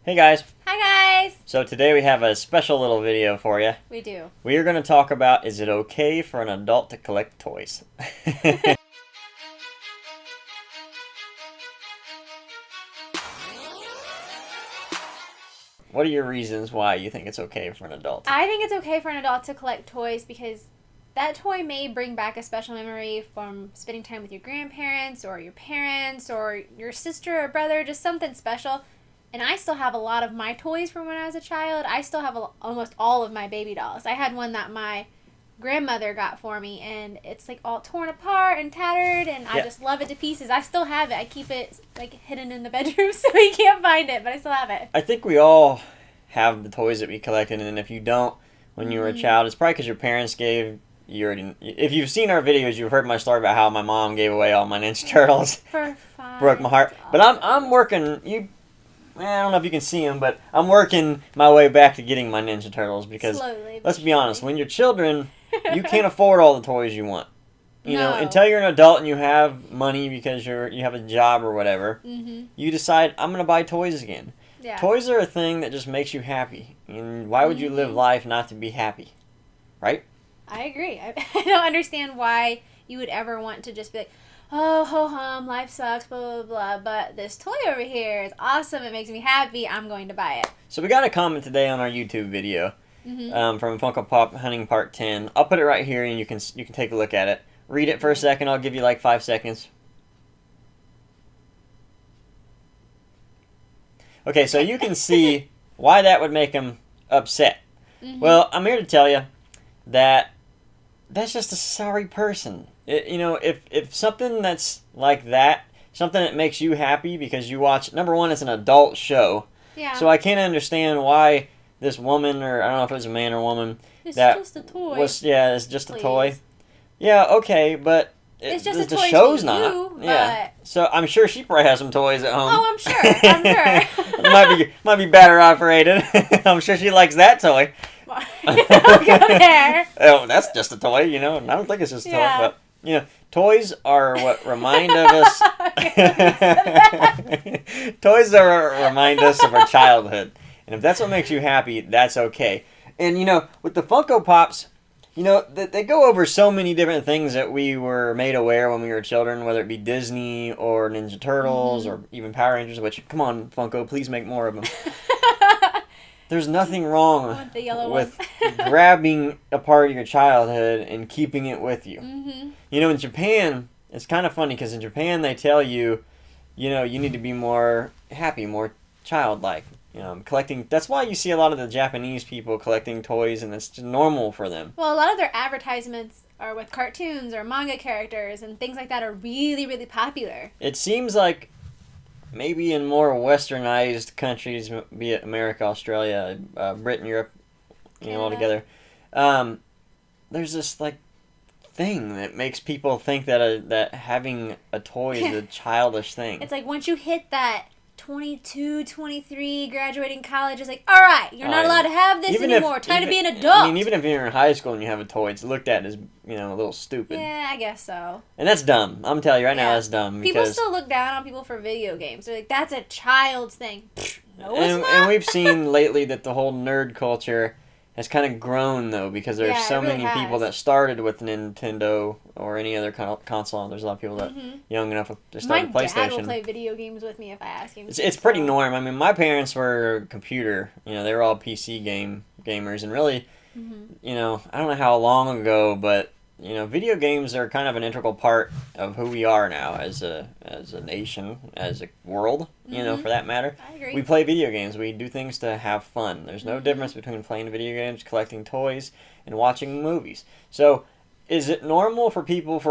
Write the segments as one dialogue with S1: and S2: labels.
S1: Hey guys!
S2: Hi guys!
S1: So today we have a special little video for you.
S2: We do.
S1: We are going to talk about, is it okay for an adult to collect toys? What are your reasons why you think it's okay for an adult?
S2: I think it's okay for an adult to collect toys because that toy may bring back a special memory from spending time with your grandparents or your parents or your sister or brother, just something special. And I still have a lot of my toys from when I was a child. I still have almost all of my baby dolls. I had one that my grandmother got for me, and it's like all torn apart and tattered, and I just love it to pieces. I still have it. I keep it like hidden in the bedroom so you can't find it, but I still have it.
S1: I think we all have the toys that we collected, and if you don't when you were a child, it's probably because your parents gave you already. If you've seen our videos, you've heard my story about how my mom gave away all my Ninja Turtles.
S2: For fun.
S1: Broke my heart. But I'm working. I don't know if you can see them, but I'm working my way back to getting my Ninja Turtles because,
S2: slowly,
S1: let's be honest, when you're children, you can't afford all the toys you want. You know,
S2: No.
S1: until you're an adult and you have money because you have a job or whatever, you decide, I'm going to buy toys again.
S2: Yeah.
S1: Toys are a thing that just makes you happy. And why would you live life not to be happy? Right?
S2: I agree. I don't understand why you would ever want to just be like, oh, ho hum, life sucks, blah, blah, blah, but this toy over here is awesome, it makes me happy, I'm going to buy it.
S1: So we got a comment today on our YouTube video from Funko Pop Hunting Part 10. I'll put it right here and you can take a look at it. Read it for a second, I'll give you like 5 seconds. Okay, so you can see why that would make him upset. Well, I'm here to tell you that that's just a sorry person. If something that's like that, something that makes you happy because you watch, number one, it's an adult show.
S2: Yeah.
S1: So I can't understand why this woman, or I don't know if it was a man or woman,
S2: It's
S1: that
S2: just a toy.
S1: it's just
S2: Please.
S1: a toy. Yeah, okay, but
S2: It's just
S1: the
S2: a toy
S1: show's
S2: to
S1: not.
S2: you,
S1: Yeah. So I'm sure she probably has some toys at home.
S2: Oh, I'm sure. I'm sure.
S1: might be battery operated. I'm sure she likes that toy.
S2: Don't go there.
S1: Oh, that's just a toy, I don't think it's just a
S2: Yeah.
S1: toy, but toys are what remind of us. Toys remind us of our childhood, and if that's what makes you happy, that's okay. And with the Funko Pops, they go over so many different things that we were made aware when we were children, whether it be Disney or Ninja Turtles or even Power Rangers. Which, come on, Funko, please make more of them. There's nothing wrong with grabbing a part of your childhood and keeping it with you. In Japan, it's kind of funny because in Japan they tell you, you need to be more happy, more childlike. Collecting. That's why you see a lot of the Japanese people collecting toys, and it's just normal for them.
S2: Well, a lot of their advertisements are with cartoons or manga characters, and things like that are really, really popular.
S1: It seems like maybe in more westernized countries, be it America, Australia, Britain, Europe, all together, there's this thing that makes people think that having a toy is a childish thing.
S2: It's like once you hit that 22, 23, graduating college, it's like, all right, you're not allowed to have this anymore. Time to be an adult.
S1: Even if you're in high school and you have a toy, it's looked at as a little stupid.
S2: Yeah, I guess so.
S1: And that's dumb. I'm telling you right now, that's dumb.
S2: People still look down on people for video games. They're like, that's a child's thing. No, it's not.
S1: And we've seen lately that the whole nerd culture has kind of grown, though, because there's so many people that started with Nintendo or any other console. There's a lot of people that young enough to start with PlayStation.
S2: My dad will play video games with me if I ask him.
S1: It's pretty norm. I mean, my parents were computer. They were all PC gamers, and really, I don't know how long ago, but video games are kind of an integral part of who we are now as a nation, as a world, for that matter.
S2: I agree.
S1: We play video games. We do things to have fun. There's no difference between playing video games, collecting toys, and watching movies. So, is it normal for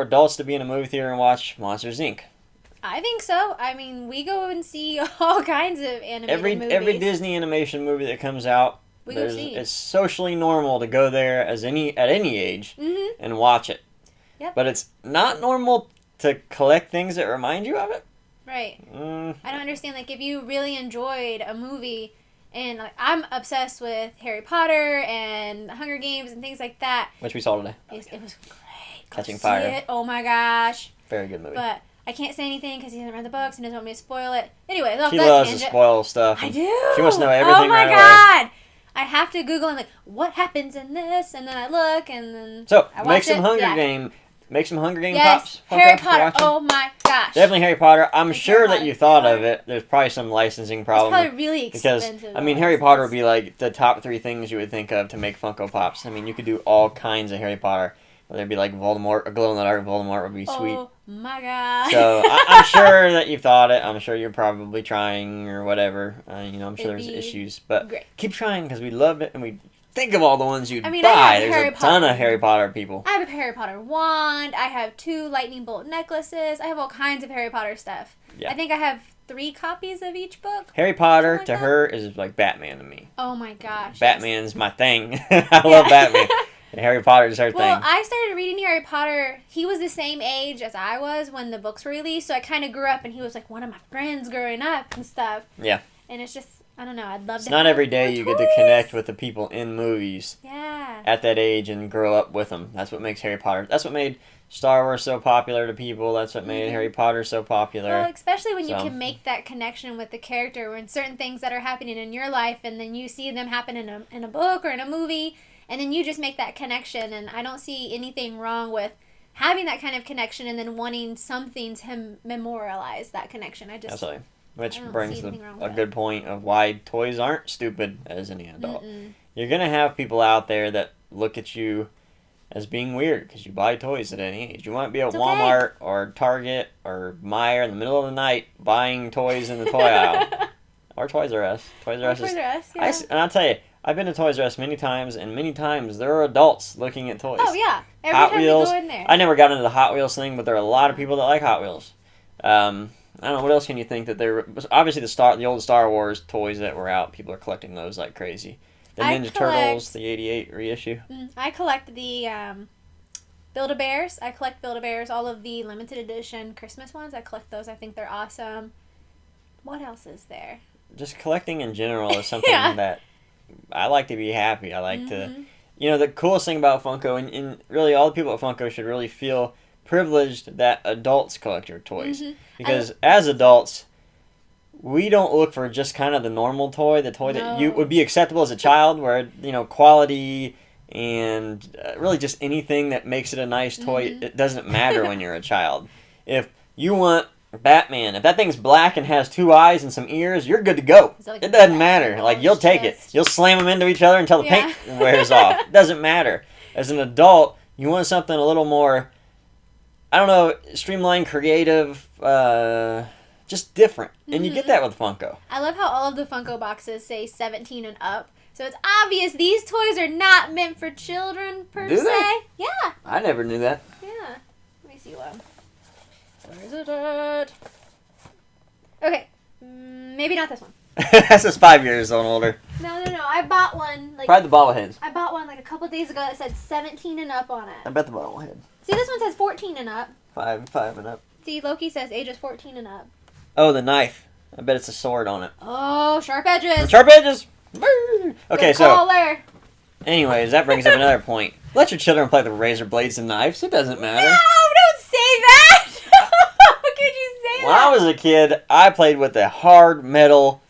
S1: adults to be in a movie theater and watch Monsters, Inc.?
S2: I think so. I mean, we go and see all kinds of animated movies.
S1: Every Disney animation movie that comes out, it's socially normal to go there at any age and watch it.
S2: Yep.
S1: But it's not normal to collect things that remind you of it.
S2: Right. I don't understand. If you really enjoyed a movie, and I'm obsessed with Harry Potter and Hunger Games and things like that.
S1: Which we saw today.
S2: It was great.
S1: Catching Fire.
S2: Oh my gosh.
S1: Very good movie.
S2: But I can't say anything because he hasn't read the books and doesn't want me to spoil it. Anyway, off
S1: She
S2: that
S1: loves
S2: tangent.
S1: to spoil stuff.
S2: I do.
S1: She wants to know everything
S2: Oh my
S1: right away.
S2: god! I have to Google and like, what happens in this? And then I look and then
S1: So,
S2: I watch
S1: make some
S2: it.
S1: Hunger
S2: Yeah.
S1: Game. Make some Hunger Game
S2: Yes,
S1: pops. Funko,
S2: Harry
S1: if you're
S2: Potter.
S1: watching.
S2: Oh my gosh.
S1: Definitely Harry Potter. I'm
S2: Like
S1: sure
S2: Harry
S1: that
S2: Potter.
S1: you thought of it. There's probably some licensing
S2: It's
S1: problem.
S2: probably really
S1: Because,
S2: expensive.
S1: I mean, Harry Potter would be like the top 3 things you would think of to make Funko Pops. I mean, you could do all kinds of Harry Potter. Whether it be like Voldemort, or glow-in-the-dark Voldemort would be sweet.
S2: Oh my god.
S1: So, I'm sure that you've thought it. I'm sure you're probably trying or whatever. I'm sure
S2: It'd
S1: there's
S2: be
S1: issues. But
S2: great.
S1: keep trying because we love it and we think of all the ones you'd
S2: I mean, I
S1: buy.
S2: have
S1: There's
S2: Harry
S1: a ton
S2: Potter.
S1: of Harry Potter people.
S2: I have a Harry Potter wand. I have 2 lightning bolt necklaces. I have all kinds of Harry Potter stuff.
S1: Yeah.
S2: I think I have 3 copies of each book.
S1: Harry Potter
S2: Something
S1: to
S2: like that.
S1: her is like Batman to me.
S2: Oh my gosh.
S1: Batman's my thing. I love Batman. And Harry Potter is her
S2: Well,
S1: thing.
S2: I started reading Harry Potter. He was the same age as I was when the books were released, so I kind of grew up, and he was like one of my friends growing up and stuff.
S1: Yeah.
S2: And it's just, I don't know, I'd love
S1: It's
S2: to
S1: not
S2: have
S1: every day
S2: more
S1: you get to
S2: toys.
S1: connect with the people in movies
S2: Yeah.
S1: at that age and grow up with them. That's what makes Harry Potter. That's what made Star Wars so popular to people. That's what made
S2: Mhm.
S1: Harry Potter so popular.
S2: Well, especially when you
S1: So.
S2: can make that connection with the character, when certain things that are happening in your life, and then you see them happen in a book or in a movie, and then you just make that connection. And I don't see anything wrong with having that kind of connection and then wanting something to memorialize that connection. I just
S1: Absolutely. Which
S2: I don't
S1: brings
S2: see anything wrong
S1: a
S2: with
S1: good point of why toys aren't stupid as any adult.
S2: Mm-mm.
S1: You're going to have people out there that look at you as being weird because you buy toys at any age. You might be at
S2: It's okay.
S1: Walmart or Target or Meijer in the middle of the night buying toys in the toy aisle. Or Toys R Us. Toys R Us
S2: Toys
S1: is...
S2: R Us, yeah.
S1: And I'll tell you, I've been to Toys R Us many times, and many times there are adults looking at toys.
S2: Oh yeah, every
S1: Hot
S2: time
S1: Wheels.
S2: you go in there.
S1: I never got into the Hot Wheels thing, but there are a lot of people that like Hot Wheels. I don't know, what else can you think that there... Obviously, the old Star Wars toys that were out, people are collecting those like crazy. The
S2: I
S1: Ninja
S2: collect-
S1: Turtles, the 88 reissue.
S2: I collect the Build-A-Bears. I collect Build-A-Bears, all of the limited edition Christmas ones. I collect those. I think they're awesome. What else is there?
S1: Just collecting in general is something
S2: Yeah.
S1: that I like to be happy. I like to...
S2: Mhm.
S1: The coolest thing about Funko, and really all the people at Funko should really feel privileged that adults collect your toys.
S2: Mhm.
S1: Because as adults, we don't look for just kind of the normal toy, the toy that you
S2: No.
S1: would be acceptable as a child, where, quality and really just anything that makes it a nice toy,
S2: Mhm.
S1: it doesn't matter when you're a child. If you want Batman, if that thing's black and has 2 eyes and some ears, you're good to go.
S2: Is that like
S1: It doesn't
S2: black
S1: matter.
S2: on
S1: Like,
S2: his
S1: you'll take it.
S2: chest?
S1: You'll slam them into each other until the
S2: Yeah.
S1: paint wears off. It doesn't matter. As an adult, you want something a little more, I don't know, streamlined, creative, just different. And you get
S2: Mhm.
S1: that with Funko.
S2: I love how all of the Funko boxes say 17 and up. So it's obvious these toys are not meant for children per
S1: Do
S2: se.
S1: they?
S2: Yeah.
S1: I never knew that.
S2: Yeah. Let me see one. Where is it at? Okay. Maybe not this one.
S1: That's just 5 years old and older.
S2: No. I bought one
S1: Probably the bobbleheads.
S2: I bought one like a couple days ago that said 17 and up on
S1: I
S2: it.
S1: bet the bobblehead.
S2: See, this one says 14 and up.
S1: 5 and up.
S2: See, Loki says ages 14 and up.
S1: Oh, the knife. I bet it's a sword on it.
S2: Oh, sharp edges.
S1: Sharp edges. Brr. Okay,
S2: Good
S1: so
S2: call there.
S1: anyways, that brings up another point. Let your children play with razor blades and knives. It doesn't matter.
S2: No, don't say that. How could you say
S1: When
S2: that?
S1: I was a kid, I played with a hard metal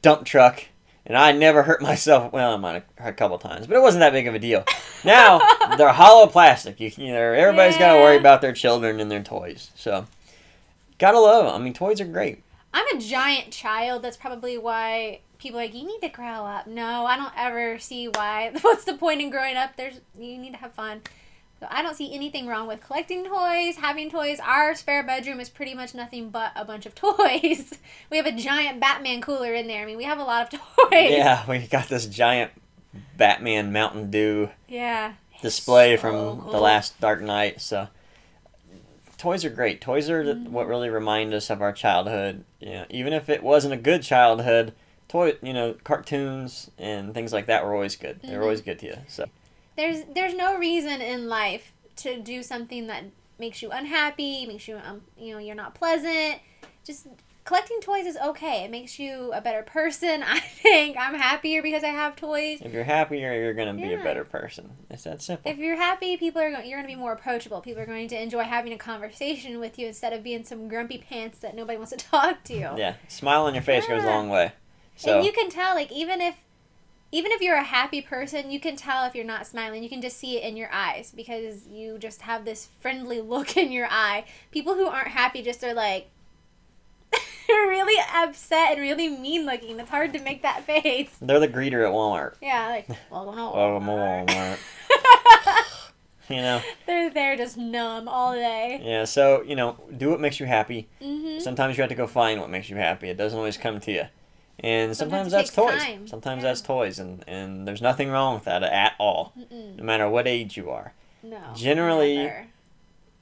S1: dump truck, and I never hurt myself. Well, I might have hurt a couple times, but it wasn't that big of a deal. Now they're hollow plastic. Everybody's got to worry
S2: Yeah.
S1: about their children and their toys. So gotta love them. I mean, toys are great.
S2: I'm a giant child. That's probably why people are like, you need to grow up. No, I don't ever see why. What's the point in growing up? You need to have fun. So I don't see anything wrong with collecting toys, having toys. Our spare bedroom is pretty much nothing but a bunch of toys. We have a giant Batman cooler in there. I mean, we have a lot of toys.
S1: Yeah, we got this giant Batman Mountain Dew
S2: Yeah.
S1: display
S2: So
S1: from
S2: cool.
S1: the last Dark Knight. So toys are great. Toys are
S2: Mm-hmm.
S1: what really remind us of our childhood. Even if it wasn't a good childhood, cartoons and things like that were always good. They were always good to you. So
S2: There's no reason in life to do something that makes you unhappy, makes you you're not pleasant. Just collecting toys is okay. It makes you a better person. I think I'm happier because I have toys.
S1: If you're happier, you're going to be a
S2: Yeah.
S1: better person. It's that simple.
S2: If you're happy, you're going to be more approachable. People are going to enjoy having a conversation with you instead of being some grumpy pants that nobody wants to talk to.
S1: Yeah, smile on your face goes a
S2: Yeah.
S1: long way. So
S2: And you can tell, like, even if you're a happy person, you can tell if you're not smiling. You can just see it in your eyes because you just have this friendly look in your eye. People who aren't happy just are like really upset and really mean looking. It's hard to make that face.
S1: they're the greeter at Walmart.
S2: Yeah, like, welcome to
S1: Welcome to
S2: Walmart.
S1: Walmart. You know?
S2: They're just numb all day.
S1: Yeah, so, do what makes you happy.
S2: Mm-hmm.
S1: Sometimes you have to go find what makes you happy. It doesn't always come to you. And sometimes
S2: Sometimes it
S1: that's
S2: takes
S1: toys.
S2: time.
S1: Sometimes
S2: Yeah.
S1: that's toys, and there's nothing wrong with that at all,
S2: Mm-mm.
S1: no matter what age you are.
S2: No.
S1: Generally,
S2: never.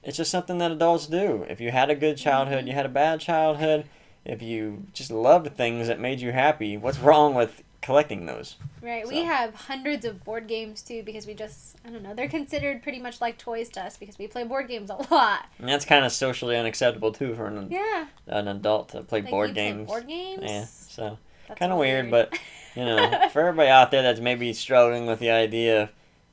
S1: It's just something that adults do. If you had a good childhood, you had a bad childhood, if you just loved things that made you happy, what's wrong with collecting those?
S2: Right.
S1: So.
S2: We have hundreds of board games too because I don't know, they're considered pretty much like toys to us because we play board games a lot.
S1: And that's kind of socially unacceptable too for an
S2: Yeah.
S1: adult to play
S2: Like,
S1: board
S2: you play
S1: games.
S2: board games?
S1: Yeah, so
S2: That's
S1: kind of weird, but for everybody out there that's maybe struggling with the idea of,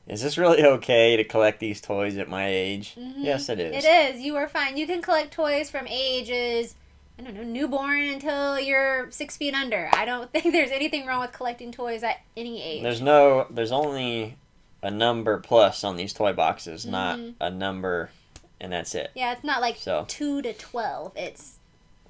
S1: is this really okay to collect these toys at my age?
S2: Mhm.
S1: Yes, it is.
S2: It is. You are fine. You can collect toys from ages, I don't know, newborn until you're 6 feet under. I don't think there's anything wrong with collecting toys at any age.
S1: There's only a number plus on these toy boxes, not a number, and that's it.
S2: Yeah, it's not like
S1: So
S2: 2 to 12. It's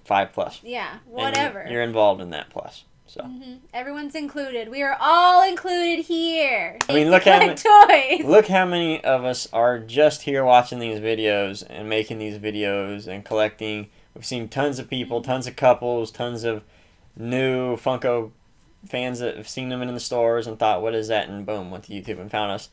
S1: 5 plus.
S2: yeah,
S1: And
S2: whatever.
S1: you're involved in that plus. So
S2: Everyone's included. We are all included here.
S1: I mean,
S2: Look
S1: look
S2: toys.
S1: look how many of us are just here watching these videos and making these videos and collecting. We've seen tons of people, tons of couples, tons of new Funko fans that have seen them in the stores and thought, what is that? And boom, went to YouTube and found us.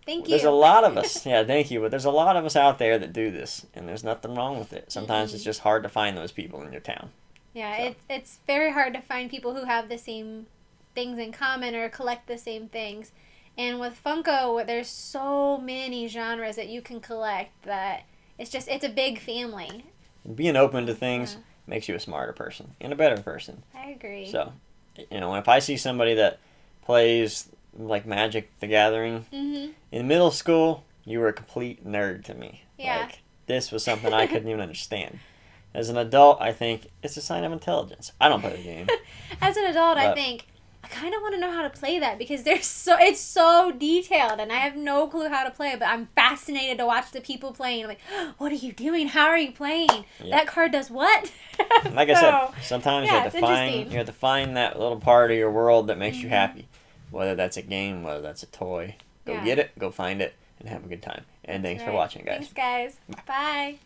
S2: Thank you.
S1: There's a lot of us. Yeah, thank you. But there's a lot of us out there that do this, and there's nothing wrong with it. Sometimes it's just hard to find those people in your town.
S2: Yeah,
S1: So.
S2: it's very hard to find people who have the same things in common or collect the same things. And with Funko, there's so many genres that you can collect that it's a big family.
S1: Being open to things makes you a smarter person and a better person.
S2: I agree.
S1: So, if I see somebody that plays like Magic the Gathering in middle school, you were a complete nerd to me.
S2: Yeah.
S1: Like, this was something I couldn't even understand. As an adult, I think it's a sign of intelligence. I don't play the game.
S2: As an adult, I
S1: But-
S2: think I kind of want to know how to play that because it's so detailed and I have no clue how to play it, but I'm fascinated to watch the people playing. I'm like, what are you doing? How are you playing?
S1: Yeah.
S2: That card does what?
S1: Like I said, sometimes
S2: yeah, it's interesting.
S1: you have to find that little part of your world that makes you happy. Whether that's a game, whether that's a toy. Go
S2: Yeah.
S1: get it, go find it, and have a good time. And thanks for
S2: Right.
S1: watching, guys.
S2: Thanks, guys. Bye.